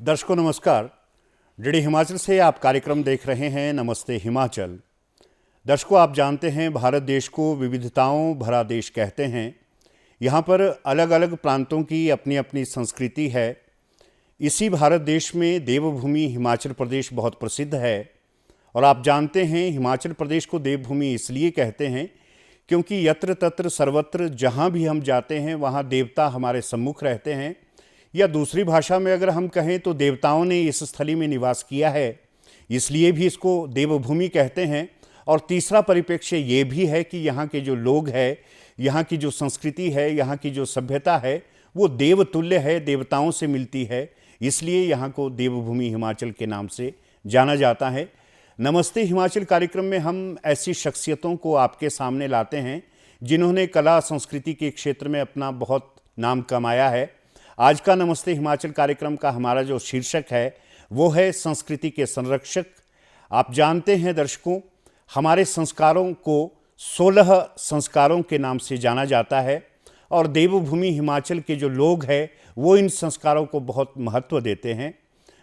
दर्शकों नमस्कार। डीडी हिमाचल से आप कार्यक्रम देख रहे हैं नमस्ते हिमाचल। दर्शकों, आप जानते हैं भारत देश को विविधताओं भरा देश कहते हैं। यहाँ पर अलग अलग प्रांतों की अपनी अपनी संस्कृति है। इसी भारत देश में देवभूमि हिमाचल प्रदेश बहुत प्रसिद्ध है। और आप जानते हैं हिमाचल प्रदेश को देवभूमि इसलिए कहते हैं क्योंकि यत्र तत्र सर्वत्र जहाँ भी हम जाते हैं वहाँ देवता हमारे सम्मुख रहते हैं, या दूसरी भाषा में अगर हम कहें तो देवताओं ने इस स्थली में निवास किया है, इसलिए भी इसको देवभूमि कहते हैं। और तीसरा परिप्रेक्ष्य ये भी है कि यहाँ के जो लोग हैं, यहाँ की जो संस्कृति है, यहाँ की जो सभ्यता है वो देवतुल्य है, देवताओं से मिलती है, इसलिए यहाँ को देवभूमि हिमाचल के नाम से जाना जाता है। नमस्ते हिमाचल कार्यक्रम में हम ऐसी शख्सियतों को आपके सामने लाते हैं जिन्होंने कला संस्कृति के क्षेत्र में अपना बहुत नाम कमाया है। आज का नमस्ते हिमाचल कार्यक्रम का हमारा जो शीर्षक है वो है संस्कृति के संरक्षक। आप जानते हैं दर्शकों, हमारे संस्कारों को 16 संस्कारों के नाम से जाना जाता है और देवभूमि हिमाचल के जो लोग हैं वो इन संस्कारों को बहुत महत्व देते हैं।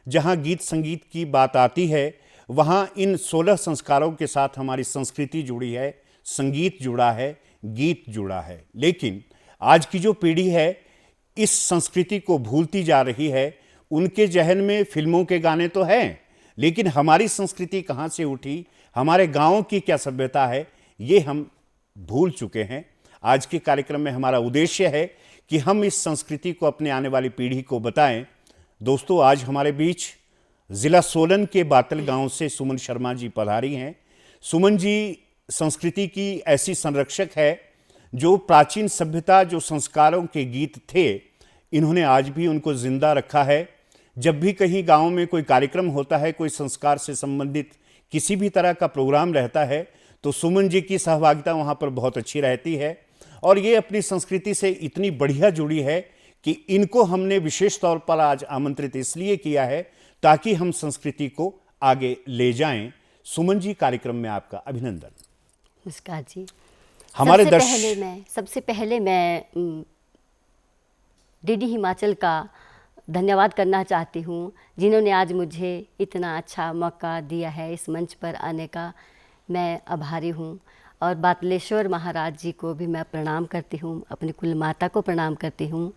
जहाँ गीत संगीत की बात आती है वहाँ इन 16 संस्कारों के साथ हमारी संस्कृति जुड़ी है, संगीत जुड़ा है, गीत जुड़ा है। लेकिन आज की जो पीढ़ी है इस संस्कृति को भूलती जा रही है। उनके जहन में फिल्मों के गाने तो हैं, लेकिन हमारी संस्कृति कहाँ से उठी, हमारे गाँव की क्या सभ्यता है, ये हम भूल चुके हैं। आज के कार्यक्रम में हमारा उद्देश्य है कि हम इस संस्कृति को अपने आने वाली पीढ़ी को बताएं। दोस्तों, आज हमारे बीच ज़िला सोलन के बातल गांव से सुमन शर्मा जी पधारी हैं। सुमन जी संस्कृति की ऐसी संरक्षक है जो प्राचीन सभ्यता, जो संस्कारों के गीत थे, इन्होंने आज भी उनको जिंदा रखा है। जब भी कहीं गांव में कोई कार्यक्रम होता है, कोई संस्कार से संबंधित किसी भी तरह का प्रोग्राम रहता है, तो सुमन जी की सहभागिता वहां पर बहुत अच्छी रहती है। और ये अपनी संस्कृति से इतनी बढ़िया जुड़ी है कि इनको हमने विशेष तौर पर आज आमंत्रित इसलिए किया है ताकि हम संस्कृति को आगे ले जाएं। सुमन जी, कार्यक्रम में आपका अभिनंदन। नमस्कार जी। हमारे सबसे पहले मैं डीडी हिमाचल का धन्यवाद करना चाहती हूँ, जिन्होंने आज मुझे इतना अच्छा मौका दिया है इस मंच पर आने का। मैं आभारी हूँ। और बातलेश्वर महाराज जी को भी मैं प्रणाम करती हूँ, अपनी कुल माता को प्रणाम करती हूँ।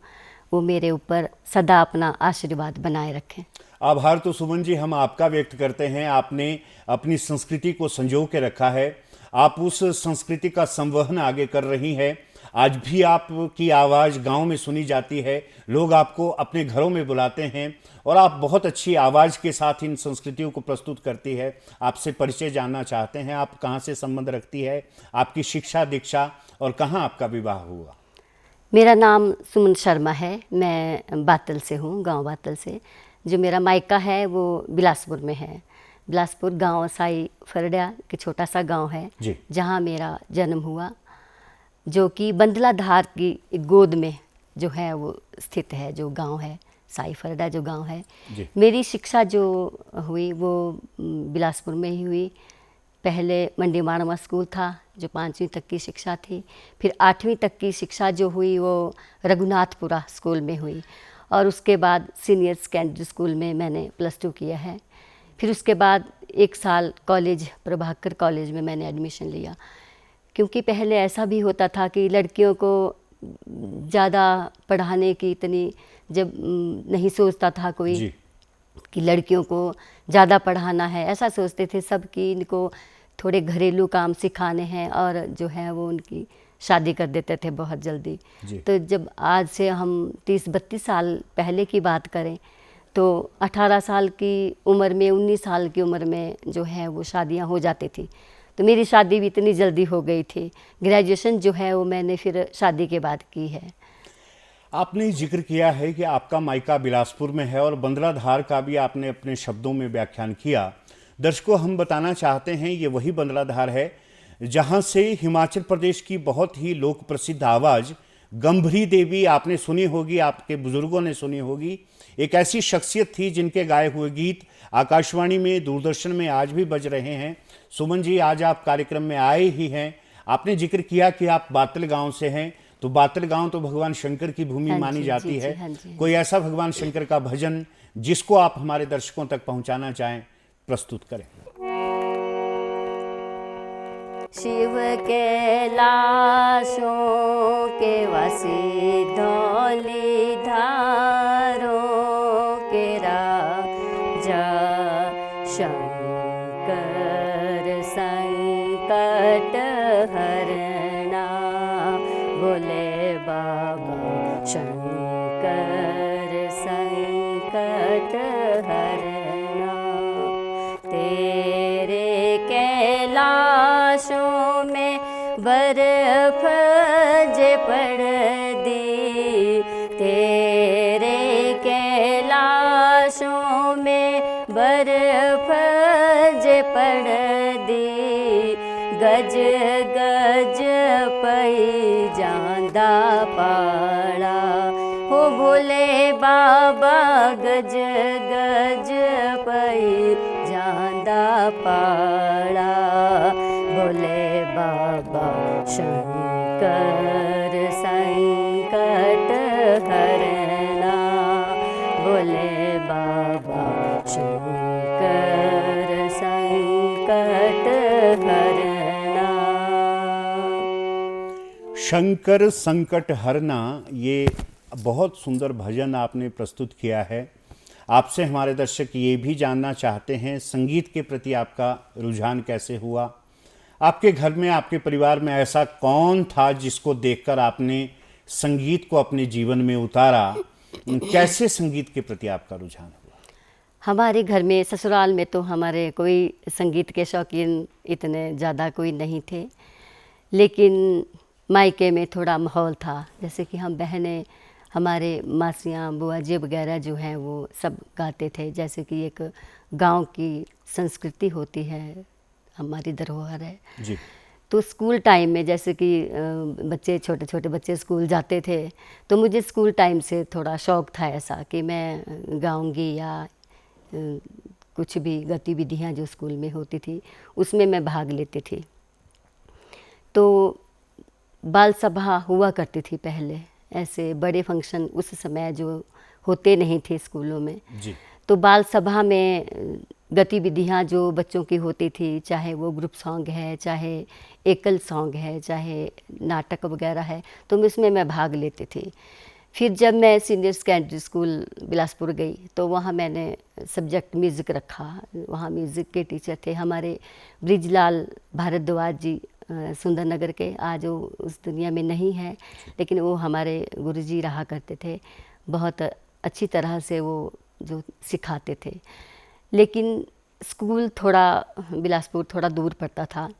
वो मेरे ऊपर सदा अपना आशीर्वाद बनाए रखें। आभार तो सुमन जी हम आपका व्यक्त करते हैं। आपने अपनी संस्कृति को संजो के रखा है, आप उस संस्कृति का संवहन आगे कर रही हैं। आज भी आपकी आवाज़ गांव में सुनी जाती है, लोग आपको अपने घरों में बुलाते हैं और आप बहुत अच्छी आवाज़ के साथ इन संस्कृतियों को प्रस्तुत करती है। आपसे परिचय जानना चाहते हैं, आप कहाँ से संबंध रखती है, आपकी शिक्षा दीक्षा और कहाँ आपका विवाह हुआ? मेरा नाम सुमन शर्मा है। मैं बातल से हूँ, गाँव बातल से। जो मेरा मायका है वो बिलासपुर में है। बिलासपुर गांव साई फरड़ा के छोटा सा गांव है जहां मेरा जन्म हुआ, जो कि बंदलाधार की गोद में जो है वो स्थित है, जो गांव है साई फरड़ा जो गांव है। मेरी शिक्षा जो हुई वो बिलासपुर में ही हुई। पहले मंडी माणवा स्कूल था जो 5वीं तक की शिक्षा थी। फिर 8वीं तक की शिक्षा जो हुई वो रघुनाथपुरा स्कूल में हुई। और उसके बाद सीनियर सेकेंडरी स्कूल में मैंने +2 किया है। फिर उसके बाद 1 साल कॉलेज, प्रभाकर कॉलेज में मैंने एडमिशन लिया। क्योंकि पहले ऐसा भी होता था कि लड़कियों को ज़्यादा पढ़ाने की इतनी जब नहीं सोचता था कोई कि लड़कियों को ज़्यादा पढ़ाना है, ऐसा सोचते थे सब कि इनको थोड़े घरेलू काम सिखाने हैं और जो है वो उनकी शादी कर देते थे बहुत जल्दी। तो जब आज से हम 30-32 साल पहले की बात करें तो 18 साल की उम्र में, 19 साल की उम्र में जो है वो शादियां हो जाती थी। तो मेरी शादी भी इतनी जल्दी हो गई थी। ग्रेजुएशन जो है वो मैंने फिर शादी के बाद की है। आपने जिक्र किया है कि आपका मायका बिलासपुर में है और बंदलाधार का भी आपने अपने शब्दों में व्याख्यान किया। दर्शकों, हम बताना चाहते हैं ये वही बंदलाधार है जहाँ से हिमाचल प्रदेश की बहुत ही लोक प्रसिद्ध आवाज़ गंभरी देवी आपने सुनी होगी, आपके बुजुर्गों ने सुनी होगी। एक ऐसी शख्सियत थी जिनके गाए हुए गीत आकाशवाणी में, दूरदर्शन में आज भी बज रहे हैं। सुमन जी, आज आप कार्यक्रम में आए ही हैं। आपने जिक्र किया कि आप बातल गांव से हैं, तो बातल गांव तो भगवान शंकर की भूमि हाँ मानी जी, जाती जी, है। जी, हाँ जी। कोई ऐसा भगवान शंकर का भजन जिसको आप हमारे दर्शकों तक पहुंचाना चाहें, प्रस्तुत करें। शिव कैलाशों के वासी धौली धारों के राजा शंकर संकट हरना, बोले बाबा शंकर संकट हरना। तेरे कैलाशों में बर्फ जे पड़ दी, तेरे कैलाशों में बर्फ जे पड़ दी, गज गज पई जांदा पाड़ा, हो भोले बाबा गज गज पई जांदा पाड़ा, भोले बाबा शंकर संकट हरना, भोले बाबा शंकर संकट हरना। शंकर संकट हरना, ये बहुत सुंदर भजन आपने प्रस्तुत किया है। आपसे हमारे दर्शक ये भी जानना चाहते हैं, संगीत के प्रति आपका रुझान कैसे हुआ? आपके घर में, आपके परिवार में ऐसा कौन था जिसको देखकर आपने संगीत को अपने जीवन में उतारा? कैसे संगीत के प्रति आपका रुझान हुआ? हमारे घर में, ससुराल में तो हमारे कोई संगीत के शौकीन इतने ज़्यादा कोई नहीं थे, लेकिन मायके में थोड़ा माहौल था। जैसे कि हम बहनें, हमारे मासियाँ बुआ जी वगैरह जो हैं वो सब गाते थे। जैसे कि एक गांव की संस्कृति होती है, हमारी धरोहर है जी। तो स्कूल टाइम में जैसे कि बच्चे, छोटे छोटे बच्चे स्कूल जाते थे, तो मुझे स्कूल टाइम से थोड़ा शौक़ था ऐसा कि मैं गाऊंगी, या कुछ भी गतिविधियां जो स्कूल में होती थी उसमें मैं भाग लेती थी। तो बाल सभा हुआ करती थी पहले, ऐसे बड़े फंक्शन उस समय जो होते नहीं थे स्कूलों में जी। तो बाल सभा में गतिविधियां जो बच्चों की होती थी, चाहे वो ग्रुप सॉन्ग है, चाहे एकल सॉन्ग है, चाहे नाटक वगैरह है, तो उसमें मैं भाग लेती थी। फिर जब मैं सीनियर सेकेंडरी स्कूल बिलासपुर गई तो वहाँ मैंने सब्जेक्ट म्यूज़िक रखा। वहाँ म्यूज़िक के टीचर थे हमारे ब्रिजलाल भारद्वाज जी, सुंदर नगर के, आज वो उस दुनिया में नहीं है, लेकिन वो हमारे गुरुजी रहा करते थे। बहुत अच्छी तरह से वो जो सिखाते थे। लेकिन स्कूल थोड़ा, बिलासपुर थोड़ा दूर पड़ता था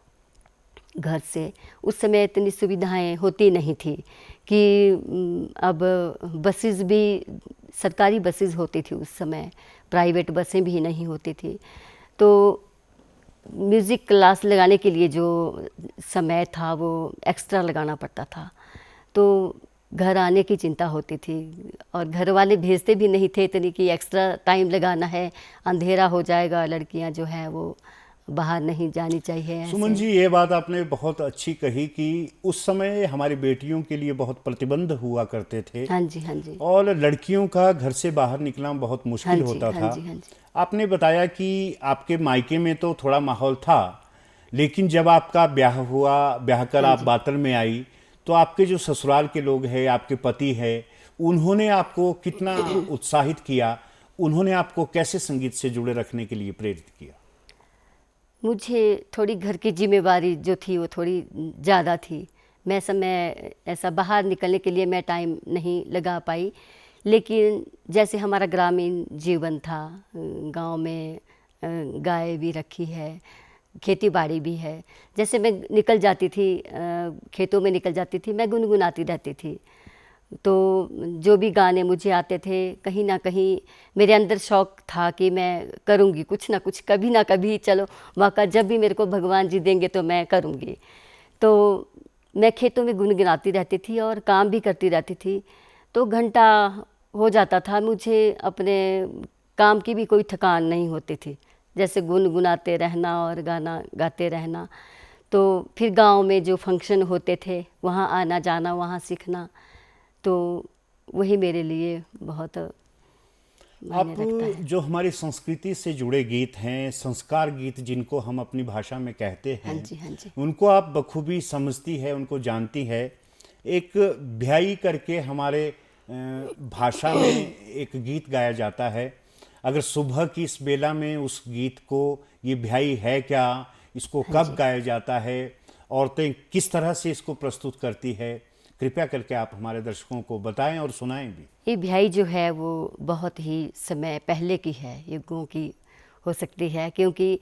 घर से। उस समय इतनी सुविधाएं होती नहीं थी कि अब बसेस भी, सरकारी बसेस होती थी उस समय, प्राइवेट बसें भी नहीं होती थी। तो म्यूज़िक क्लास लगाने के लिए जो समय था वो एक्स्ट्रा लगाना पड़ता था, तो घर आने की चिंता होती थी और घर वाले भेजते भी नहीं थे इतनी कि एक्स्ट्रा टाइम लगाना है, अंधेरा हो जाएगा, लड़कियां जो है वो बाहर नहीं जानी चाहिए। सुमन जी, ये बात आपने बहुत अच्छी कही कि उस समय हमारी बेटियों के लिए बहुत प्रतिबंध हुआ करते थे। हाँ जी, हाँ जी। और लड़कियों का घर से बाहर निकलना बहुत मुश्किल हाँ जी, होता हाँ था। जी, हाँ जी। आपने बताया कि आपके मायके में तो थोड़ा माहौल था, लेकिन जब आपका ब्याह हुआ, ब्याह कर हाँ आप जी। बातल में आई, तो आपके जो ससुराल के लोग हैं, आपके पति है, उन्होंने आपको कितना उत्साहित किया? उन्होंने आपको कैसे संगीत से जुड़े रखने के लिए प्रेरित किया? मुझे थोड़ी घर की जिम्मेवारी जो थी वो थोड़ी ज़्यादा थी। मैं समय ऐसा बाहर निकलने के लिए मैं टाइम नहीं लगा पाई। लेकिन जैसे हमारा ग्रामीण जीवन था, गांव में गाय भी रखी है, खेती बाड़ी भी है। जैसे मैं निकल जाती थी, खेतों में निकल जाती थी, मैं गुनगुनाती रहती थी। तो जो भी गाने मुझे आते थे, कहीं ना कहीं मेरे अंदर शौक़ था कि मैं करूँगी कुछ ना कुछ, कभी ना कभी, चलो मौका जब भी मेरे को भगवान जी देंगे तो मैं करूँगी। तो मैं खेतों में गुनगुनाती रहती थी और काम भी करती रहती थी। तो घंटा हो जाता था, मुझे अपने काम की भी कोई थकान नहीं होती थी, जैसे गुनगुनाते रहना और गाना गाते रहना। तो फिर गांव में जो फंक्शन होते थे वहाँ आना जाना, वहाँ सीखना, तो वही मेरे लिए बहुत मायने आप रखता है। जो हमारी संस्कृति से जुड़े गीत हैं, संस्कार गीत जिनको हम अपनी भाषा में कहते हाँ हैं, जी, हाँ जी। उनको आप बखूबी समझती है, उनको जानती है। एक ब्याई करके हमारे भाषा में एक गीत गाया जाता है। अगर सुबह की इस बेला में उस गीत को, ये ब्याई है क्या, इसको हाँ कब जी। गाया जाता है, औरतें किस तरह से इसको प्रस्तुत करती है, कृपया करके आप हमारे दर्शकों को बताएं और सुनाएं भी। ये ब्याई जो है वो बहुत ही समय पहले की है, युगों की हो सकती है, क्योंकि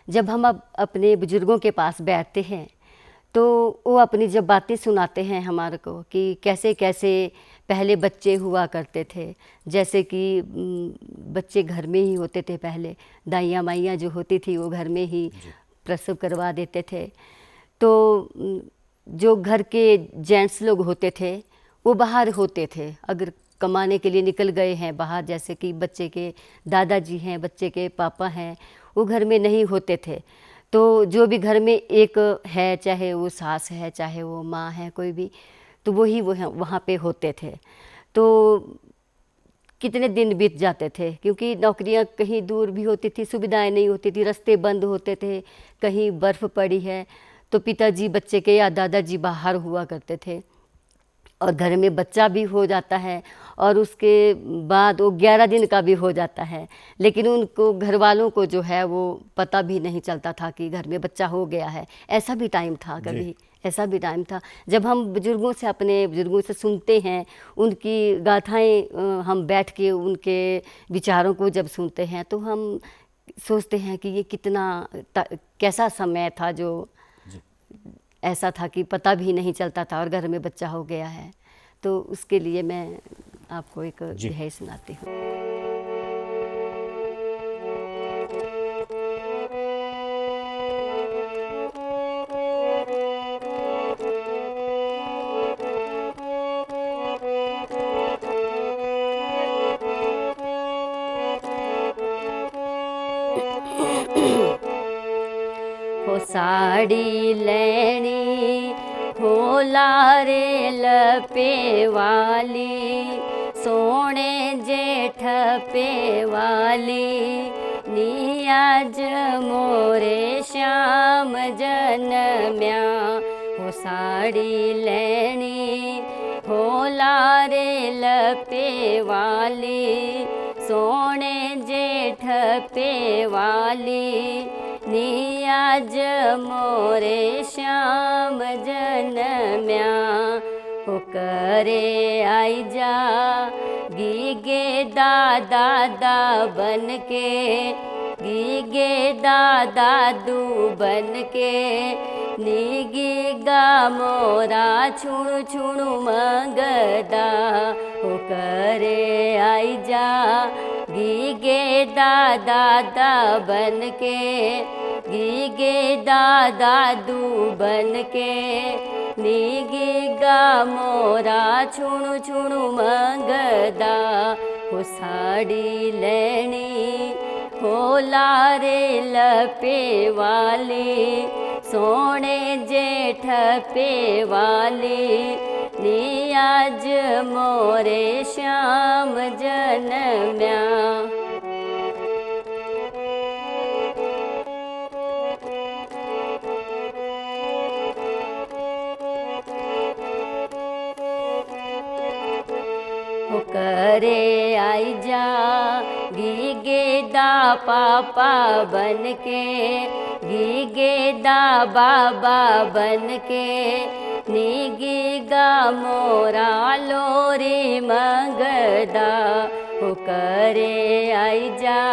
जब हम अब अपने बुजुर्गों के पास बैठते हैं तो वो अपनी जब बातें सुनाते हैं हमारे को कि कैसे कैसे पहले बच्चे हुआ करते थे। जैसे कि बच्चे घर में ही होते थे पहले, दाइयाँ माइयाँ जो होती थी वो घर में ही प्रसव करवा देते थे। तो जो घर के जेंट्स लोग होते थे वो बाहर होते थे, अगर कमाने के लिए निकल गए हैं बाहर, जैसे कि बच्चे के दादाजी हैं, बच्चे के पापा हैं, वो घर में नहीं होते थे। तो जो भी घर में एक है, चाहे वो सास है, चाहे वो माँ है, कोई भी, तो वही वहाँ पे होते थे। तो कितने दिन बीत जाते थे, क्योंकि नौकरियां कहीं दूर भी होती थी, सुविधाएं नहीं होती थी, रास्ते बंद होते थे, कहीं बर्फ़ पड़ी है तो पिताजी बच्चे के या दादाजी बाहर हुआ करते थे, और घर में बच्चा भी हो जाता है और उसके बाद वो 11 दिन का भी हो जाता है, लेकिन उनको घर वालों को जो है वो पता भी नहीं चलता था कि घर में बच्चा हो गया है। ऐसा भी टाइम था, कभी ऐसा भी टाइम था जब हम बुज़ुर्गों से, अपने बुज़ुर्गों से सुनते हैं, उनकी गाथाएं हम बैठ के उनके विचारों को जब सुनते हैं तो हम सोचते हैं कि ये कितना कैसा समय था जो ऐसा था कि पता भी नहीं चलता था और घर में बच्चा हो गया है। तो उसके लिए मैं आपको एक ब्याई सुनाती हूँ। हो साड़ी लैनी हो लारे लपे वाली, सोने जेठ पे वाली, नी आज मोरे श्याम जनम्या। हो साड़ी लैनी हो लारे लपे वाली, सोने जेठ पे वाली, नी आज मोरे श्याम जनम्या। हो करे आई जा गीगे दादा दा बन के, गीगे दादा दू बन के, नी गीगा मोरा छुणु छुणु मगदा। हो करे आई जा गीगे दादा दा बन के, गीगे दादा दू बन के, नी गीगा मोरा छुणु छुणु मगदा। हो साड़ी लैनी हो लारे लपे वाली, सोने जेठ पे वाली, नी आज मोरे श्याम जनम्या। हो करे आई जा गीगे दा पापा बन के, गीगे दा बाबा बन के, नी गीगा मोरा लोरी मगदा। हो करे आई जा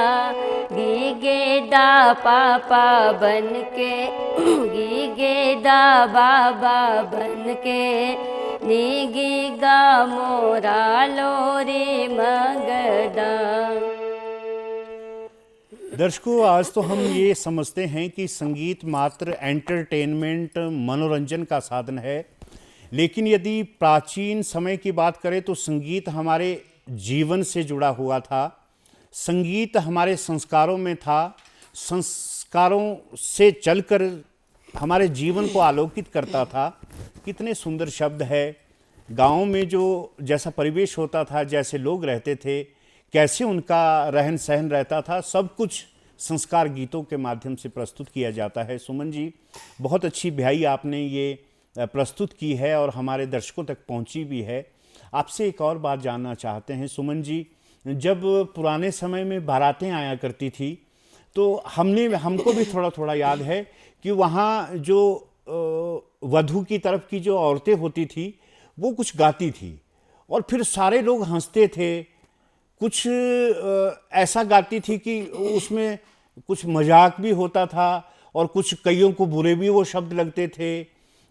गीगे दा पापा बन के, गीगे दा बाबा बन के, नी गीगा मोरा लोरी मगदा। दर्शकों, आज तो हम ये समझते हैं कि संगीत मात्र एंटरटेनमेंट, मनोरंजन का साधन है, लेकिन यदि प्राचीन समय की बात करें तो संगीत हमारे जीवन से जुड़ा हुआ था। संगीत हमारे संस्कारों में था, संस्कारों से चलकर हमारे जीवन को आलोकित करता था। कितने सुंदर शब्द है। गाँव में जो जैसा परिवेश होता था, जैसे लोग रहते थे, कैसे उनका रहन सहन रहता था, सब कुछ संस्कार गीतों के माध्यम से प्रस्तुत किया जाता है। सुमन जी, बहुत अच्छी ब्याई आपने ये प्रस्तुत की है और हमारे दर्शकों तक पहुंची भी है। आपसे एक और बात जानना चाहते हैं सुमन जी, जब पुराने समय में बारातें आया करती थी तो हमको भी थोड़ा थोड़ा याद है कि वहाँ जो वधू की तरफ की जो औरतें होती थी वो कुछ गाती थी और फिर सारे लोग हंसते थे। कुछ ऐसा गाती थी कि उसमें कुछ मजाक भी होता था और कुछ कईयों को बुरे भी वो शब्द लगते थे।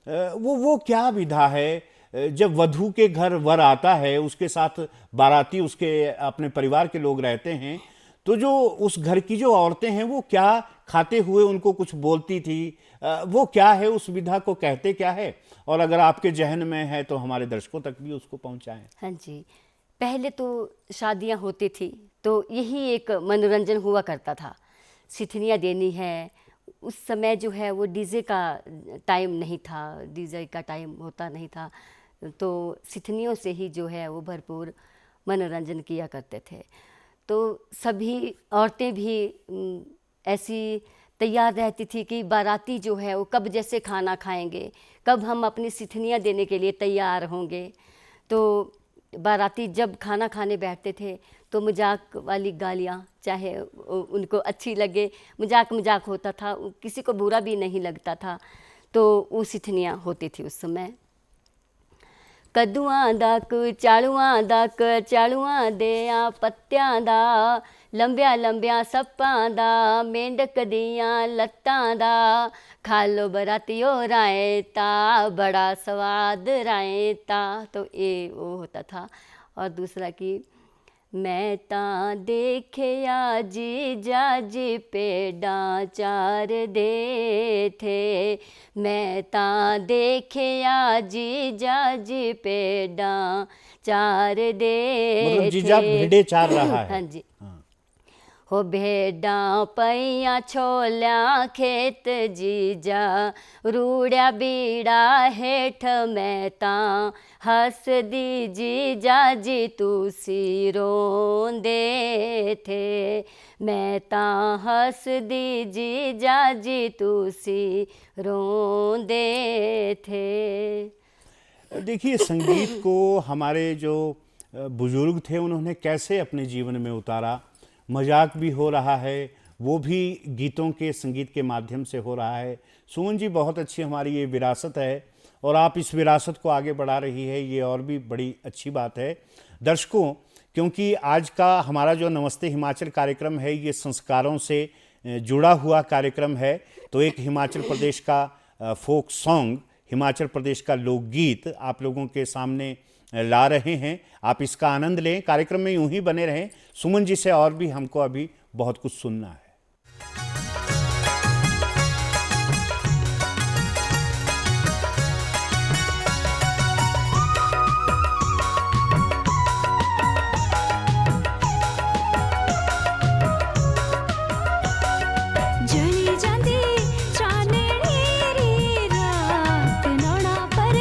वो क्या विधा है? जब वधू के घर वर आता है, उसके साथ बाराती उसके अपने परिवार के लोग रहते हैं, तो जो उस घर की जो औरतें हैं वो क्या खाते हुए उनको कुछ बोलती थी, वो क्या है, उस विधा को कहते क्या है? और अगर आपके जहन में है तो हमारे दर्शकों तक भी उसको पहुंचाएं। हाँ जी, पहले तो शादियां होती थी तो यही एक मनोरंजन हुआ करता था। सिठनियाँ देनी है, उस समय जो है वो डीजे का टाइम नहीं था, डीजे का टाइम होता नहीं था, तो सिठनियों से ही जो है वो भरपूर मनोरंजन किया करते थे। तो सभी औरतें भी ऐसी तैयार रहती थी कि बाराती जो है वो कब जैसे खाना खाएंगे, कब हम अपनी सिठनियाँ देने के लिए तैयार होंगे। तो बाराती जब खाना खाने बैठते थे तो मजाक वाली गालियाँ, चाहे उनको अच्छी लगे, मजाक मजाक होता था, किसी को बुरा भी नहीं लगता था। तो वो सिठनियाँ होती थी उस समय। कद्दूआं दा चालूआं देआं पत्तियां दा, लंबिया लंबिया सप्पां दा, मेंढक दियां लत्तां दा, खा लो बरातियों रायता, बड़ा स्वाद रायता। तो ये वो होता था। और दूसरा कि मैं तां देखिया जीजा जी पेड़ां चार दे थे, मैं तां देखिया जीजा जी पेड़ां चार दे मतलब जीजा थे। भेड़े चार रहा है। हाँ जी। हो भेड़ां पईयां छोलियां खेत जीजा, रूड़िया बीड़ा हेठ मैं तां हसदी जीजा जी तुसी रोंदे थे, मैं तां हसदी जीजा जी तुसी रोंदे थे। देखिए, संगीत को हमारे जो बुजुर्ग थे उन्होंने कैसे अपने जीवन में उतारा। मजाक भी हो रहा है, वो भी गीतों के संगीत के माध्यम से हो रहा है। सुमन जी, बहुत अच्छी हमारी ये विरासत है और आप इस विरासत को आगे बढ़ा रही है, ये और भी बड़ी अच्छी बात है। दर्शकों, क्योंकि आज का हमारा जो नमस्ते हिमाचल कार्यक्रम है ये संस्कारों से जुड़ा हुआ कार्यक्रम है, तो एक हिमाचल प्रदेश का फोक सॉन्ग, हिमाचल प्रदेश का लोकगीत आप लोगों के सामने ला रहे हैं। आप इसका आनंद लें, कार्यक्रम में यूं ही बने रहें। सुमन जी से और भी हमको अभी बहुत कुछ सुनना है। जली जांदी चांदनी री रात, नोना पर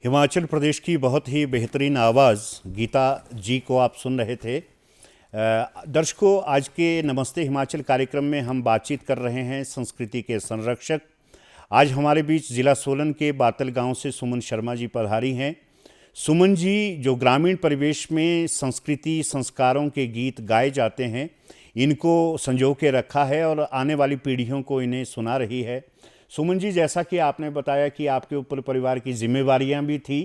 हिमाचल प्रदेश की बहुत ही बेहतरीन आवाज़ गीता जी को आप सुन रहे थे। दर्शकों, आज के नमस्ते हिमाचल कार्यक्रम में हम बातचीत कर रहे हैं संस्कृति के संरक्षक। आज हमारे बीच ज़िला सोलन के बातल गांव से सुमन शर्मा जी पधारी हैं। सुमन जी जो ग्रामीण परिवेश में संस्कृति संस्कारों के गीत गाए जाते हैं, इनको संजो के रखा है और आने वाली पीढ़ियों को इन्हें सुना रही है। सुमन जी, जैसा कि आपने बताया कि आपके ऊपर परिवार की जिम्मेवारियां भी थी,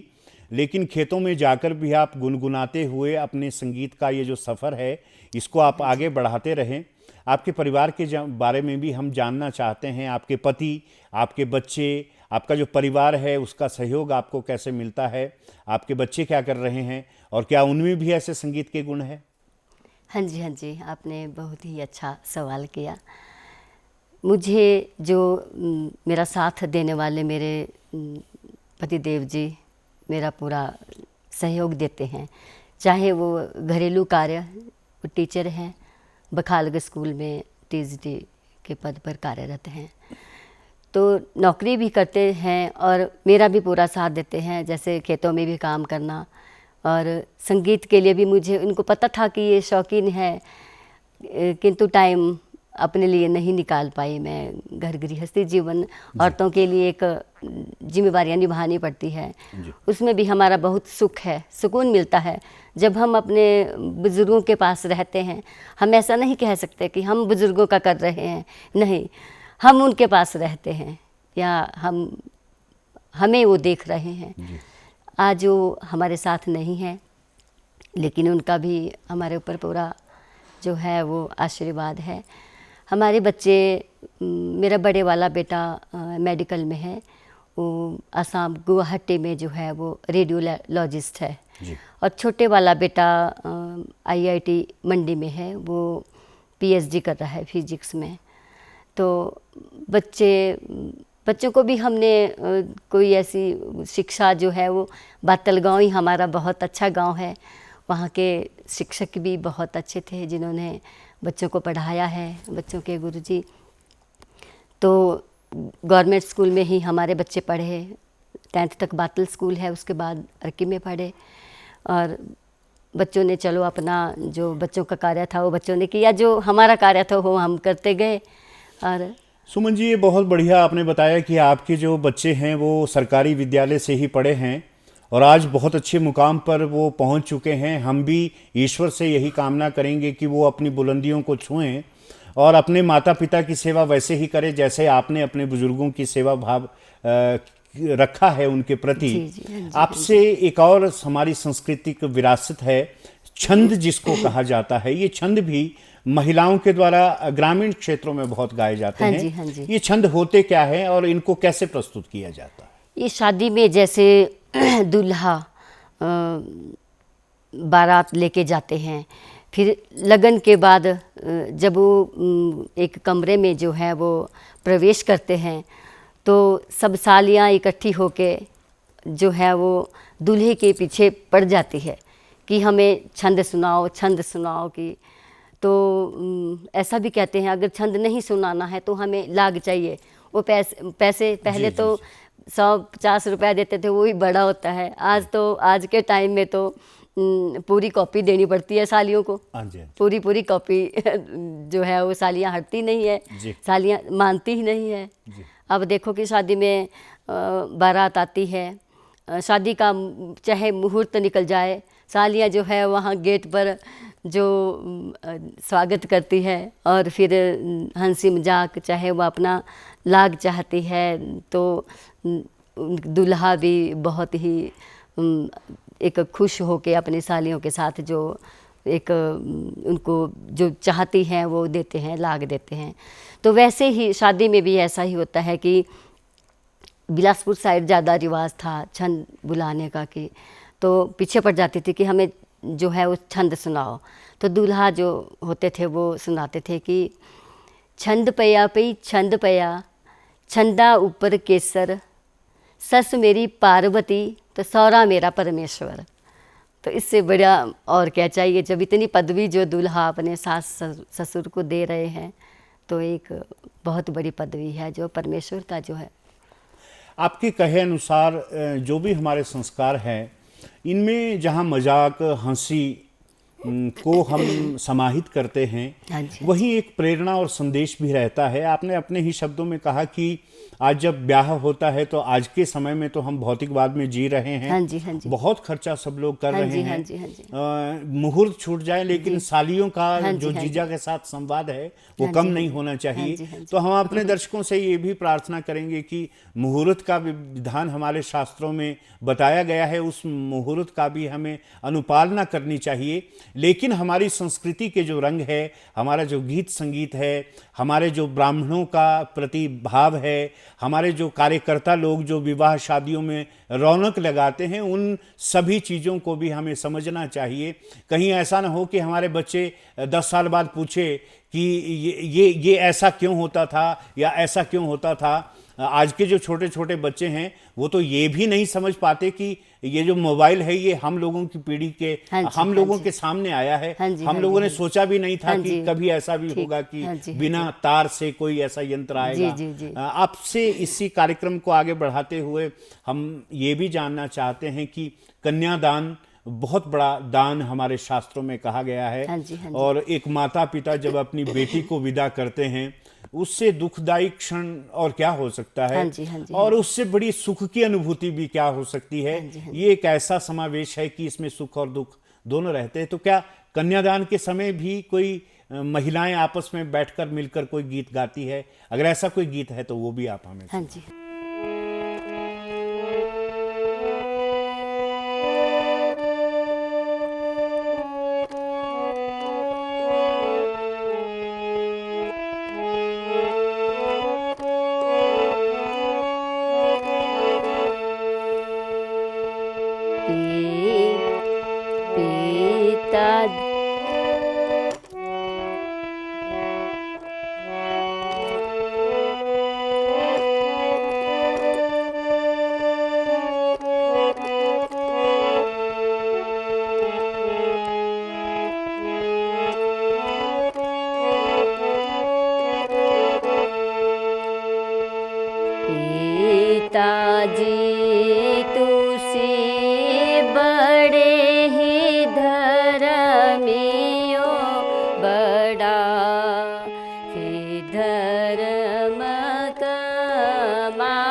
लेकिन खेतों में जाकर भी आप गुनगुनाते हुए अपने संगीत का ये जो सफ़र है इसको आप आगे बढ़ाते रहें। आपके परिवार के बारे में भी हम जानना चाहते हैं। आपके पति, आपके बच्चे, आपका जो परिवार है उसका सहयोग आपको कैसे मिलता है? आपके बच्चे क्या कर रहे हैं और क्या उनमें भी ऐसे संगीत के गुण हैं? हाँ जी, हाँ जी, आपने बहुत ही अच्छा सवाल किया। मुझे जो मेरा साथ देने वाले मेरे पतिदेव जी मेरा पूरा सहयोग देते हैं, चाहे वो घरेलू कार्य, वो टीचर हैं, बखालग स्कूल में टीजीटी के पद पर कार्यरत हैं, तो नौकरी भी करते हैं और मेरा भी पूरा साथ देते हैं, जैसे खेतों में भी काम करना। और संगीत के लिए भी मुझे, उनको पता था कि ये शौकीन है, किंतु टाइम अपने लिए नहीं निकाल पाई मैं। घर गृहस्थी जीवन, औरतों के लिए एक जिम्मेवारियां निभानी पड़ती है, उसमें भी हमारा बहुत सुख है, सुकून मिलता है जब हम अपने बुज़ुर्गों के पास रहते हैं। हम ऐसा नहीं कह सकते कि हम बुज़ुर्गों का कर रहे हैं, नहीं, हम उनके पास रहते हैं या हमें वो देख रहे हैं। आज वो हमारे साथ नहीं है, लेकिन उनका भी हमारे ऊपर पूरा जो है वो आशीर्वाद है। हमारे बच्चे, मेरा बड़े वाला बेटा मेडिकल में है, वो असम गुवाहाटी में जो है वो रेडियोलॉजिस्ट है जी। और छोटे वाला बेटा IIT मंडी में है, वो PhD कर रहा है फिजिक्स में। तो बच्चों को भी हमने कोई ऐसी शिक्षा जो है वो, बातल गाँव ही हमारा बहुत अच्छा गाँव है, वहाँ के शिक्षक भी बहुत अच्छे थे जिन्होंने बच्चों को पढ़ाया है, बच्चों के गुरुजी। तो गवर्नमेंट स्कूल में ही हमारे बच्चे पढ़े, 10th तक बातल स्कूल है, उसके बाद अर्की में पढ़े। और बच्चों ने चलो अपना जो बच्चों का कार्य था वो बच्चों ने किया, जो हमारा कार्य था वो हम करते गए। और सुमन जी, ये बहुत बढ़िया आपने बताया कि आपके जो बच्चे हैं वो सरकारी विद्यालय से ही पढ़े हैं और आज बहुत अच्छे मुकाम पर वो पहुंच चुके हैं। हम भी ईश्वर से यही कामना करेंगे कि वो अपनी बुलंदियों को छुएं और अपने माता पिता की सेवा वैसे ही करें जैसे आपने अपने बुजुर्गों की सेवा भाव रखा है उनके प्रति। आपसे एक और हमारी सांस्कृतिक विरासत है, छंद जिसको कहा जाता है। ये छंद भी महिलाओं के द्वारा ग्रामीण क्षेत्रों में बहुत गाए जाते हैं। हाँ जी। ये छंद होते क्या है और इनको कैसे प्रस्तुत किया जाता है? ये शादी में जैसे दूल्हा बारात लेके जाते हैं, फिर लगन के बाद जब वो एक कमरे में जो है वो प्रवेश करते हैं, तो सब सालियाँ इकट्ठी होके जो है वो दूल्हे के पीछे पड़ जाती है कि हमें छंद सुनाओ कि। तो ऐसा भी कहते हैं अगर छंद नहीं सुनाना है तो हमें लाग चाहिए। वो पैसे पहले तो 100-50 रुपया देते थे, वो ही बड़ा होता है। आज के टाइम में तो पूरी कॉपी देनी पड़ती है सालियों को। पूरी कॉपी जो है वो सालियाँ हटती नहीं है, सालियाँ मानती ही नहीं है। अब देखो कि शादी में बारात आती है, शादी का चाहे मुहूर्त निकल जाए, सालियाँ जो है वहाँ गेट पर जो स्वागत करती है और फिर हंसी मजाक, चाहे वो अपना लाग चाहती है तो दूल्हा भी बहुत ही एक खुश होके अपनी सालियों के साथ जो एक उनको जो चाहती हैं वो देते हैं, लाग देते हैं। तो वैसे ही शादी में भी ऐसा ही होता है कि बिलासपुर साइड ज़्यादा रिवाज था छंद बुलाने का, कि तो पीछे पड़ जाती थी कि हमें जो है वो छंद सुनाओ। तो दूल्हा जो होते थे वो सुनाते थे कि छंद पया पई छंद पया, छंदा ऊपर केसर, सस मेरी पार्वती तो सौरा मेरा परमेश्वर। तो इससे बड़ा और क्या चाहिए जब इतनी पदवी जो दूल्हा अपने सास ससुर को दे रहे हैं, तो एक बहुत बड़ी पदवी है जो परमेश्वर का जो है। आपके कहे अनुसार जो भी हमारे संस्कार हैं, इनमें जहाँ मजाक, हंसी को हम समाहित करते हैं, हाँ जी। वही एक प्रेरणा और संदेश भी रहता है। आपने अपने ही शब्दों में कहा कि आज जब ब्याह होता है तो आज के समय में तो हम भौतिकवाद में जी रहे हैं। हाँ जी, हाँ जी। बहुत खर्चा सब लोग कर हाँ रहे जी, हैं। हाँ जी, हाँ जी। मुहूर्त छूट जाए लेकिन सालियों का हाँ जो जी, हाँ जीजा के साथ संवाद है वो हाँ कम जी, हाँ नहीं जी। होना हाँ चाहिए। जी, हाँ जी। तो हम अपने दर्शकों से ये भी प्रार्थना करेंगे कि मुहूर्त का विधान हमारे शास्त्रों में बताया गया है, उस मुहूर्त का भी हमें अनुपालना करनी चाहिए। लेकिन हमारी संस्कृति के जो रंग है, हमारा जो गीत संगीत है, हमारे जो ब्राह्मणों का प्रति भाव है, हमारे जो कार्यकर्ता लोग जो विवाह शादियों में रौनक लगाते हैं, उन सभी चीज़ों को भी हमें समझना चाहिए। कहीं ऐसा ना हो कि हमारे बच्चे 10 साल बाद पूछे कि ये ऐसा क्यों होता था या ऐसा क्यों होता था। आज के जो छोटे छोटे बच्चे हैं वो तो ये भी नहीं समझ पाते कि ये जो मोबाइल है ये हम लोगों की पीढ़ी के हाँ जी, हम हाँ लोगों जी। के सामने आया है। हाँ जी, हम हाँ लोगों जी, ने हाँ जी। सोचा भी नहीं था हाँ कि जी। कभी ऐसा भी ठीक। होगा कि हाँ जी, हाँ बिना जी। तार से कोई ऐसा यंत्र आएगा। जी, जी। आपसे इसी कार्यक्रम को आगे बढ़ाते हुए हम ये भी जानना चाहते हैं कि कन्यादान बहुत बड़ा दान हमारे शास्त्रों में कहा गया है। हाँ जी, हाँ जी। और एक माता पिता जब अपनी बेटी को विदा करते हैं, उससे दुखदायी क्षण और क्या हो सकता है। हाँ जी, हाँ जी, और हाँ जी। उससे बड़ी सुख की अनुभूति भी क्या हो सकती है। हाँ जी, हाँ जी। ये एक ऐसा समावेश है कि इसमें सुख और दुख दोनों रहते हैं। तो क्या कन्यादान के समय भी कोई महिलाएं आपस में बैठकर मिलकर कोई गीत गाती है? अगर ऐसा कोई गीत है तो वो भी आप हमें हाँ जी। पिता पिताजी तुसे बड़े ही धर्मियो, बड़ा ही धर्म कमाया।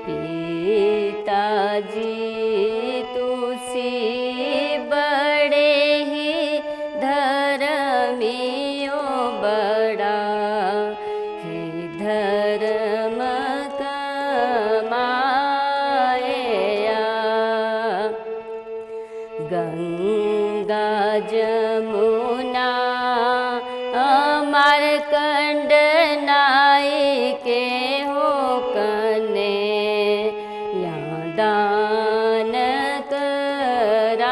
पिताजी तुसे बड़े ही धर्मियो, बड़ा धर्म कमाया। गंगा जमुना मार्कंड नाई के हो कने यहाँ दान कराया।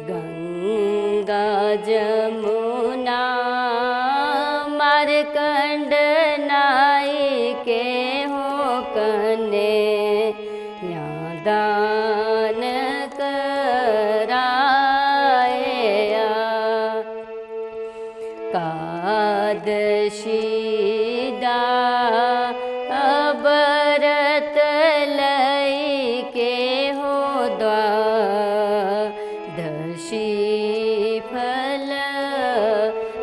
गंगा जमुना मार्कंड नाई के हो कने यहाँ दान कराया। कादशीदा व्रत लई के हो द्वादशी फल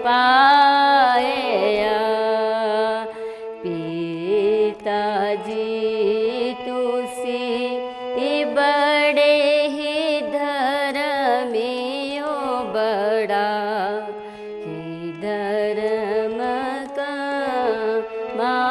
पाया। पिताजी तुसी बड़े ही धर्मियो, बड़ा ही धर्म कमाया।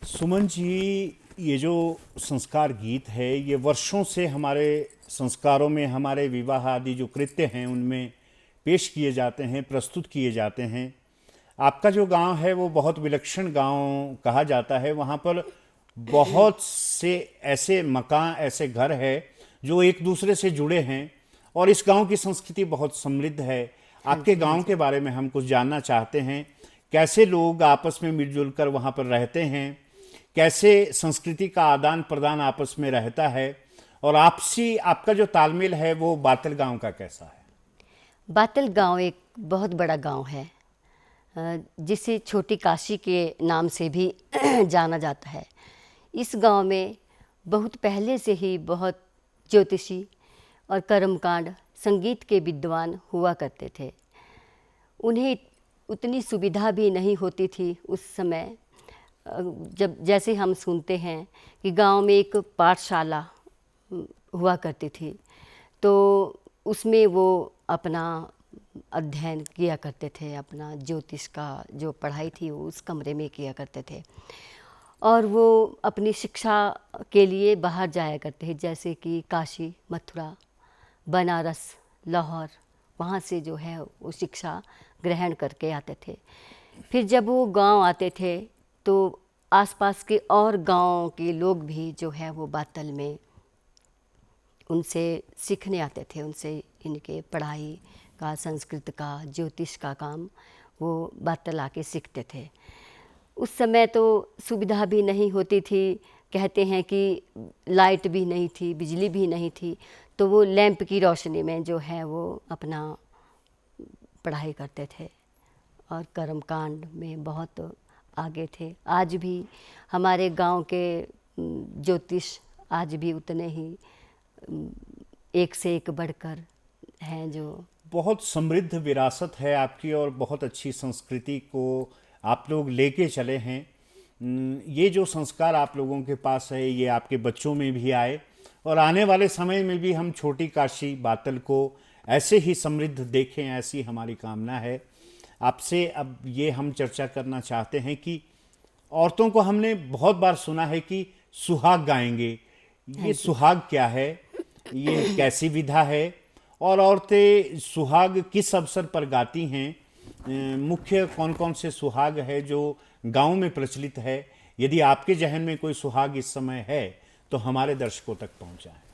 सुमन जी, ये जो संस्कार गीत है ये वर्षों से हमारे संस्कारों में, हमारे विवाह आदि जो कृत्य हैं उनमें पेश किए जाते हैं, प्रस्तुत किए जाते हैं। आपका जो गांव है वो बहुत विलक्षण गांव कहा जाता है। वहाँ पर बहुत से ऐसे मकान, ऐसे घर है जो एक दूसरे से जुड़े हैं और इस गांव की संस्कृति बहुत समृद्ध है। आपके गांव के बारे में हम कुछ जानना चाहते हैं। कैसे लोग आपस में मिलजुल कर वहाँ पर रहते हैं, कैसे संस्कृति का आदान प्रदान आपस में रहता है, और आपसी आपका जो तालमेल है वो बातल गांव का कैसा है? बातल गांव एक बहुत बड़ा गांव है, जिसे छोटी काशी के नाम से भी जाना जाता है। इस गांव में बहुत पहले से ही बहुत ज्योतिषी और कर्मकांड, संगीत के विद्वान हुआ करते थे। उन्हें उतनी सुविधा भी नहीं होती थी उस समय। जब जैसे हम सुनते हैं कि गांव में एक पाठशाला हुआ करती थी, तो उसमें वो अपना अध्ययन किया करते थे, अपना ज्योतिष का जो पढ़ाई थी वो उस कमरे में किया करते थे। और वो अपनी शिक्षा के लिए बाहर जाया करते हैं, जैसे कि काशी, मथुरा, बनारस, लाहौर, वहाँ से जो है वो शिक्षा ग्रहण करके आते थे। फिर जब वो गांव आते थे तो आसपास के और गांव के लोग भी जो है वो बातल में उनसे सीखने आते थे, उनसे इनके पढ़ाई का, संस्कृत का, ज्योतिष का काम वो बातल आके सीखते थे। उस समय तो सुविधा भी नहीं होती थी, कहते हैं कि लाइट भी नहीं थी, बिजली भी नहीं थी, तो वो लैंप की रोशनी में जो है वो अपना पढ़ाई करते थे और कर्मकांड में बहुत आगे थे। आज भी हमारे गांव के ज्योतिष आज भी उतने ही एक से एक बढ़कर हैं। जो बहुत समृद्ध विरासत है आपकी और बहुत अच्छी संस्कृति को आप लोग लेके चले हैं। ये जो संस्कार आप लोगों के पास है ये आपके बच्चों में भी आए और आने वाले समय में भी हम छोटी काशी बातल को ऐसे ही समृद्ध देखें, ऐसी हमारी कामना है। आपसे अब ये हम चर्चा करना चाहते हैं कि औरतों को हमने बहुत बार सुना है कि सुहाग गाएंगे। ये सुहाग क्या है, ये कैसी विधा है और औरतें सुहाग किस अवसर पर गाती हैं? मुख्य कौन कौन से सुहाग है जो गांव में प्रचलित है? यदि आपके जहन में कोई सुहाग इस समय है तो हमारे दर्शकों तक पहुंचाएं।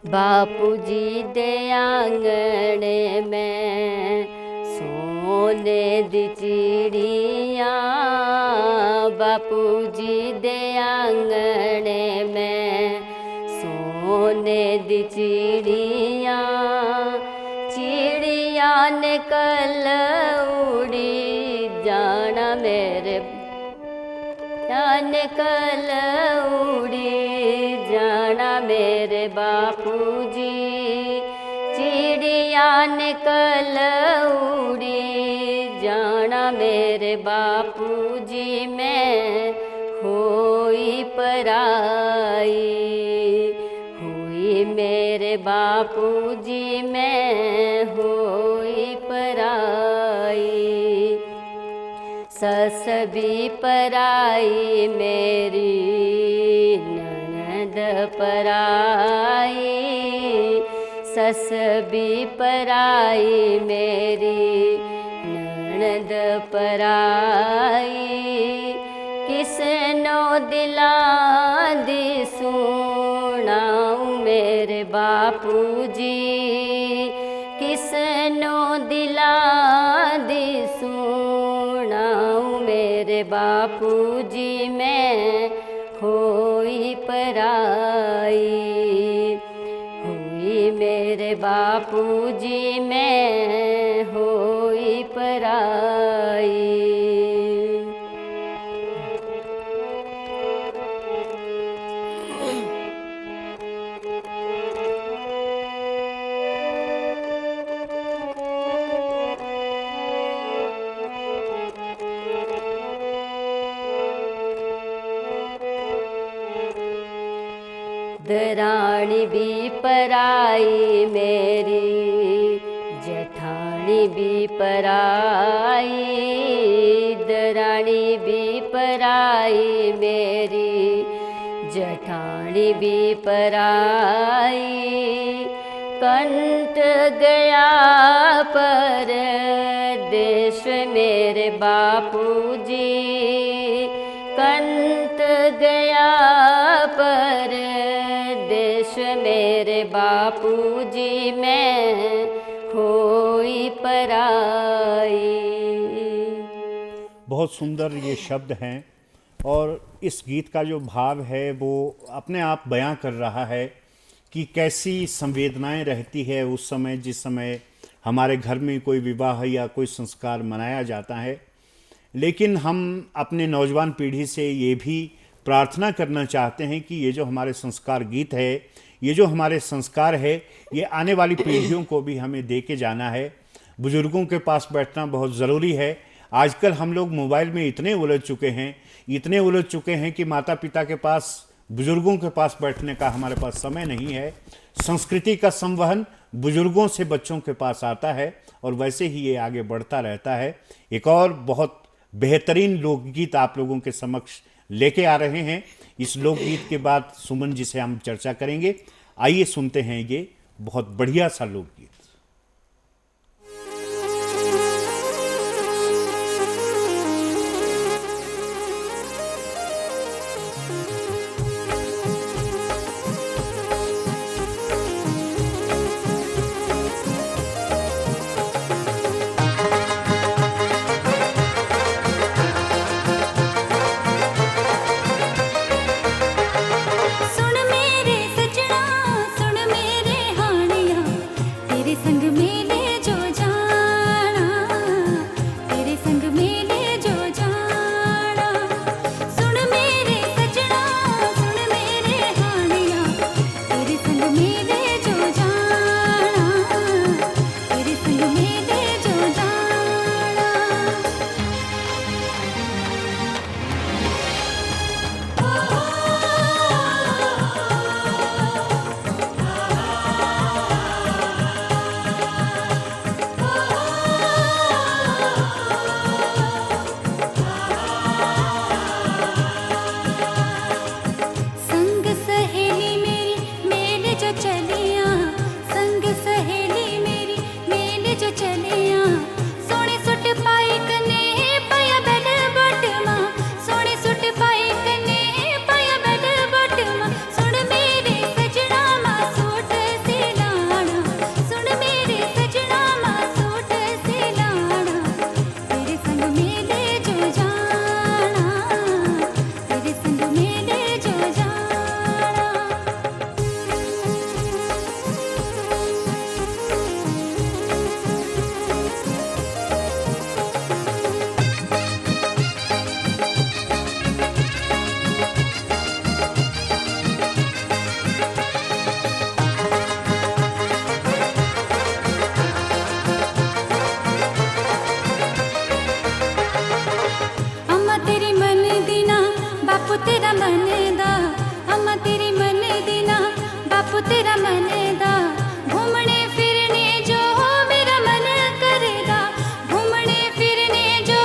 बापूजी दे आंगणे में सोने दी चिड़िया, बापूजी दे आंगणे में सोने दी चिड़िया, चिड़िया ने कल उड़ी जाना मेरे, ने कल उड़ी जाना मेरे बापूजी, चिड़िया ने कल उड़ी जाना मेरे बापूजी, मैं होई पराई, हुई मेरे बापूजी, मैं होई पराई, सस भी पराई मेरी, ननद पराई, सस भी पराई मेरी, ननद पराई, किसनो दिला दी सुनाऊं मेरे बापूजी, किसनो दिला दी सुनाऊं मेरे बापूजी, मैं होई पराई, हुई मेरे बापूजी, मैं होई पराई। दरानी भी पराई मेरी, जेठानी भी पराई, दरानी भी पराई मेरी, जेठानी भी पराई, कंठ गया पर देश मेरे बापूजी, कंठ गया पर देश मेरे बापूजी, मैं होई पराई। बहुत सुंदर ये शब्द हैं और इस गीत का जो भाव है वो अपने आप बयां कर रहा है कि कैसी संवेदनाएं रहती है उस समय जिस समय हमारे घर में कोई विवाह या कोई संस्कार मनाया जाता है। लेकिन हम अपने नौजवान पीढ़ी से ये भी प्रार्थना करना चाहते हैं कि ये जो हमारे संस्कार गीत है, ये जो हमारे संस्कार है, ये आने वाली पीढ़ियों को भी हमें दे के जाना है। बुजुर्गों के पास बैठना बहुत ज़रूरी है। आजकल हम लोग मोबाइल में इतने उलझ चुके हैं कि माता पिता के पास, बुजुर्गों के पास बैठने का हमारे पास समय नहीं है। संस्कृति का संवहन बुजुर्गों से बच्चों के पास आता है और वैसे ही ये आगे बढ़ता रहता है। एक और बहुत बेहतरीन लोकगीत आप लोगों के समक्ष लेके आ रहे हैं। इस लोकगीत के बाद सुमन जी से हम चर्चा करेंगे। आइए सुनते हैं ये बहुत बढ़िया सा लोकगीत। सुन मेरे सजना, सुन मेरे हानिया, तेरे संग मेले जो जाना, तेरे संग मेले जो जाना। सुन मेरे सजना, सुन मेरे हानिया, तेरे संग मेले जो जाना, तेरे संग मेले जो जाना। संग सहेली मेरी मेले जो चलिया, संग सहेली मेरी मेले जो चलिया। सोने सुट पाई कने पाया बेल बटमा, सोने सुट पाई कने पाया बेल बटमा। सुन मेरे सजना मा सूट सिलाना, सुन मेरे सजना मा सूट सिलाना। तेरे संग मेले जो जाना, तेरे संग मेले जो जाना। अम्मा तेरी मन दीना, बापू तेरा मन दा। अम्मा तेरी मन दीना, बापू तेरा मन दा। घूमने फिरने जो मेरा मन करेगा, घूमने फिरने जो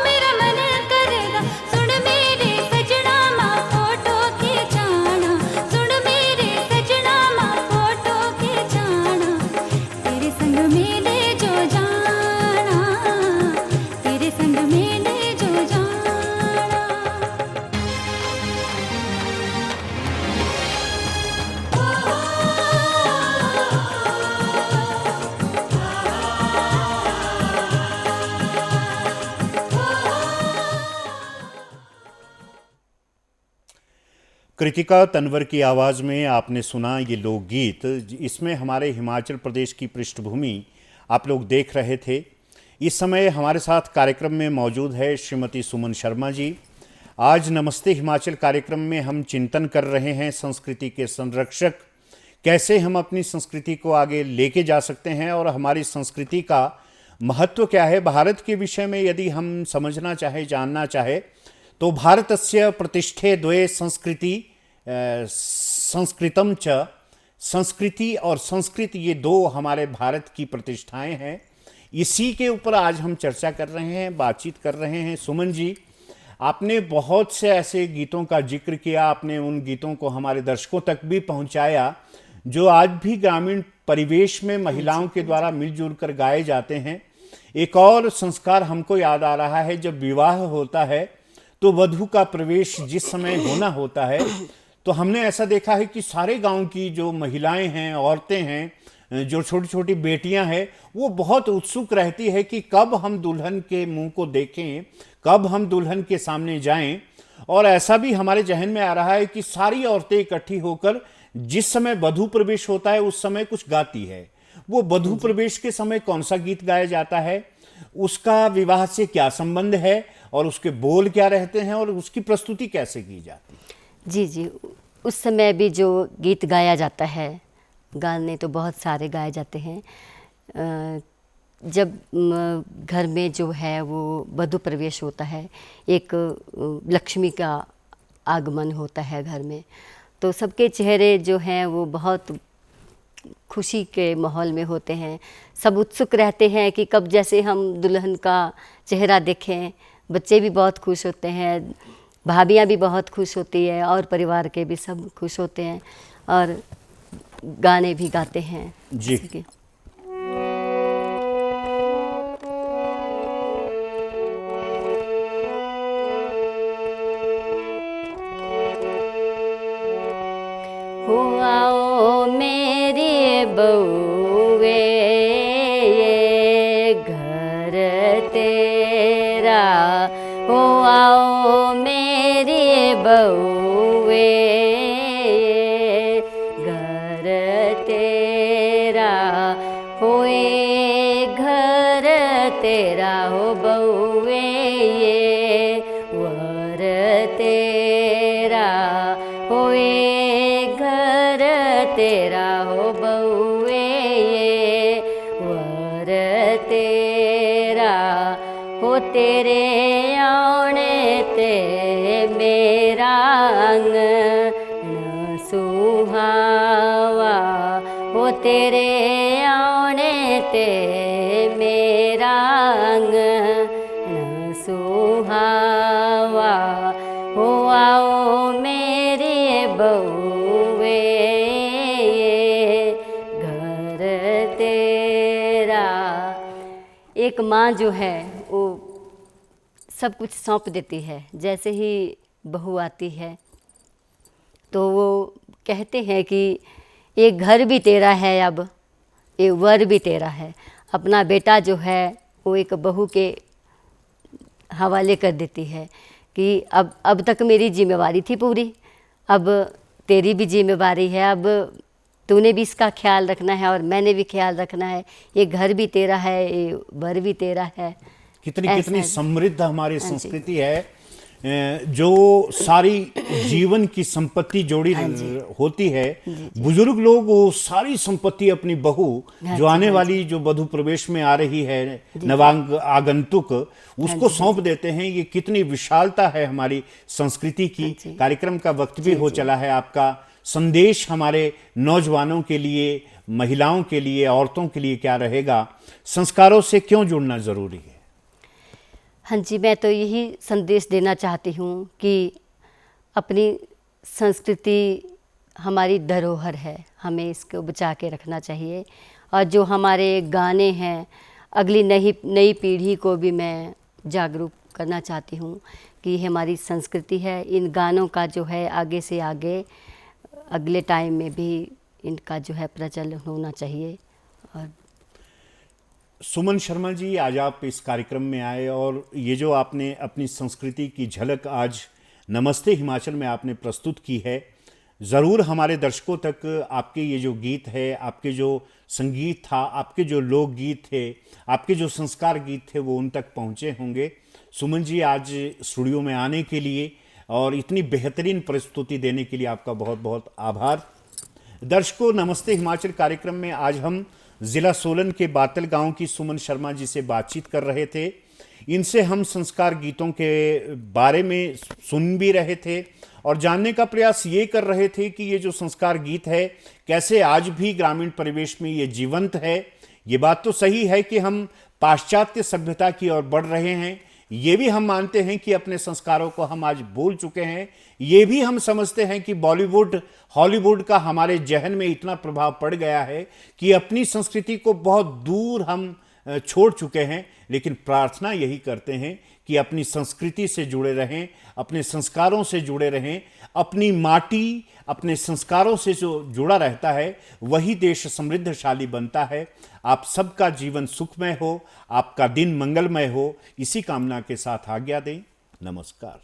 मेरा मन करेगा। सुन मेरे सजना मा फोटो खिंचाना, सुन मेरे सजना मा फोटो खिंचाना। तेरे संग मेले जो जाना, तेरे संग मेले जो जाना। कृतिका तनवर की आवाज़ में आपने सुना ये लोकगीत। इसमें हमारे हिमाचल प्रदेश की पृष्ठभूमि आप लोग देख रहे थे। इस समय हमारे साथ कार्यक्रम में मौजूद है श्रीमती सुमन शर्मा जी। आज नमस्ते हिमाचल कार्यक्रम में हम चिंतन कर रहे हैं संस्कृति के संरक्षक, कैसे हम अपनी संस्कृति को आगे लेके जा सकते हैं और हमारी संस्कृति का महत्व क्या है। भारत के विषय में यदि हम समझना चाहे, जानना चाहे, तो भारतस्य प्रतिष्ठे द्वे संस्कृति संस्कृतम च, संस्कृति और संस्कृत ये दो हमारे भारत की प्रतिष्ठाएं हैं। इसी के ऊपर आज हम चर्चा कर रहे हैं, बातचीत कर रहे हैं। सुमन जी, आपने बहुत से ऐसे गीतों का जिक्र किया, आपने उन गीतों को हमारे दर्शकों तक भी पहुंचाया जो आज भी ग्रामीण परिवेश में महिलाओं के द्वारा मिलजुल कर गाए जाते हैं। एक और संस्कार हमको याद आ रहा है, जब विवाह होता है तो वधू का प्रवेश जिस समय होना होता है, तो हमने ऐसा देखा है कि सारे गांव की जो महिलाएं हैं, औरतें हैं, जो छोटी छोटी बेटियां हैं, वो बहुत उत्सुक रहती है कि कब हम दुल्हन के मुंह को देखें, कब हम दुल्हन के सामने जाएं। और ऐसा भी हमारे जहन में आ रहा है कि सारी औरतें इकट्ठी होकर जिस समय वधू प्रवेश होता है उस समय कुछ गाती है। वो वधू प्रवेश के समय कौन सा गीत गाया जाता है, उसका विवाह से क्या संबंध है और उसके बोल क्या रहते हैं और उसकी प्रस्तुति कैसे की जाती है? जी जी, उस समय भी जो गीत गाया जाता है, गाने तो बहुत सारे गाए जाते हैं। जब घर में जो है वो वधू प्रवेश होता है, एक लक्ष्मी का आगमन होता है घर में, तो सबके चेहरे जो हैं वो बहुत खुशी के माहौल में होते हैं। सब उत्सुक रहते हैं कि कब जैसे हम दुल्हन का चेहरा देखें। बच्चे भी बहुत खुश होते हैं, भाभियाँ भी बहुत खुश होती है और परिवार के भी सब खुश होते हैं और गाने भी गाते हैं। जी। जैसे कि हो आओ मेरी बउए ये घर तेरा, हो आओ मेरी बउए ये घर तेरा, होए घर तेरा, हो बउए ये वर तेरा, होए घर तेरा, हो बउए ये वर तेरा, हो तेरे आने ते मेरा अंगन सुहावा, हो तेरे आने ते मेरा अंगन सुहावा, हो आओ मेरी बउए ये घर तेरा। एक माँ जो है वो सब कुछ सौंप देती है। जैसे ही बहू आती है तो वो कहते हैं कि ये घर भी तेरा है, अब ये वर भी तेरा है। अपना बेटा जो है वो एक बहू के हवाले कर देती है कि अब तक मेरी जिम्मेवारी थी पूरी, अब तेरी भी जिम्मेवारी है, अब तूने भी इसका ख्याल रखना है और मैंने भी ख्याल रखना है। ये घर भी तेरा है, ये वर भी तेरा है। कितनी ऐसा कितनी है। समृद्ध हमारी हाँ जी। संस्कृति है, जो सारी जीवन की संपत्ति जोड़ी हाँ जी। होती है। जी। बुजुर्ग लोग वो सारी संपत्ति अपनी बहू हाँ जो जी, आने हाँ वाली जो वधू प्रवेश में आ रही है, जी। नवांग आगंतुक, उसको जी, सौंप देते हैं। ये कितनी विशालता है हमारी संस्कृति की। हाँ जी। कार्यक्रम का वक्त भी जी, हो जी। चला है। आपका संदेश हमारे नौजवानों के लिए, महिलाओं के लिए, औरतों के लिए क्या रहेगा? संस्कारों से क्यों जुड़ना जरूरी है? हाँ जी, मैं तो यही संदेश देना चाहती हूँ कि अपनी संस्कृति हमारी धरोहर है, हमें इसको बचा के रखना चाहिए। और जो हमारे गाने हैं, अगली नई पीढ़ी को भी मैं जागरूक करना चाहती हूँ कि ये हमारी संस्कृति है। इन गानों का जो है आगे से आगे अगले टाइम में भी इनका जो है प्रचलन होना चाहिए। और सुमन शर्मा जी, आज आप इस कार्यक्रम में आए और ये जो आपने अपनी संस्कृति की झलक आज नमस्ते हिमाचल में आपने प्रस्तुत की है, ज़रूर हमारे दर्शकों तक आपके ये जो गीत है, आपके जो संगीत था, आपके जो लोकगीत थे, आपके जो संस्कार गीत थे, वो उन तक पहुँचे होंगे। सुमन जी, आज स्टूडियो में आने के लिए और इतनी बेहतरीन प्रस्तुति देने के लिए आपका बहुत बहुत आभार। दर्शकों, नमस्ते हिमाचल कार्यक्रम में आज हम जिला सोलन के बातल गांव की सुमन शर्मा जी से बातचीत कर रहे थे। इनसे हम संस्कार गीतों के बारे में सुन भी रहे थे और जानने का प्रयास ये कर रहे थे कि ये जो संस्कार गीत है, कैसे आज भी ग्रामीण परिवेश में ये जीवंत है। ये बात तो सही है कि हम पाश्चात्य सभ्यता की ओर बढ़ रहे हैं, ये भी हम मानते हैं कि अपने संस्कारों को हम आज भूल चुके हैं। ये भी हम समझते हैं कि बॉलीवुड, हॉलीवुड का हमारे जहन में इतना प्रभाव पड़ गया है कि अपनी संस्कृति को बहुत दूर हम छोड़ चुके हैं। लेकिन प्रार्थना यही करते हैं कि अपनी संस्कृति से जुड़े रहें, अपने संस्कारों से जुड़े रहें। अपनी माटी, अपने संस्कारों से जो जुड़ा रहता है, वही देश समृद्धशाली बनता है। आप सबका जीवन सुखमय हो, आपका दिन मंगलमय हो, इसी कामना के साथ आज्ञा दें। नमस्कार।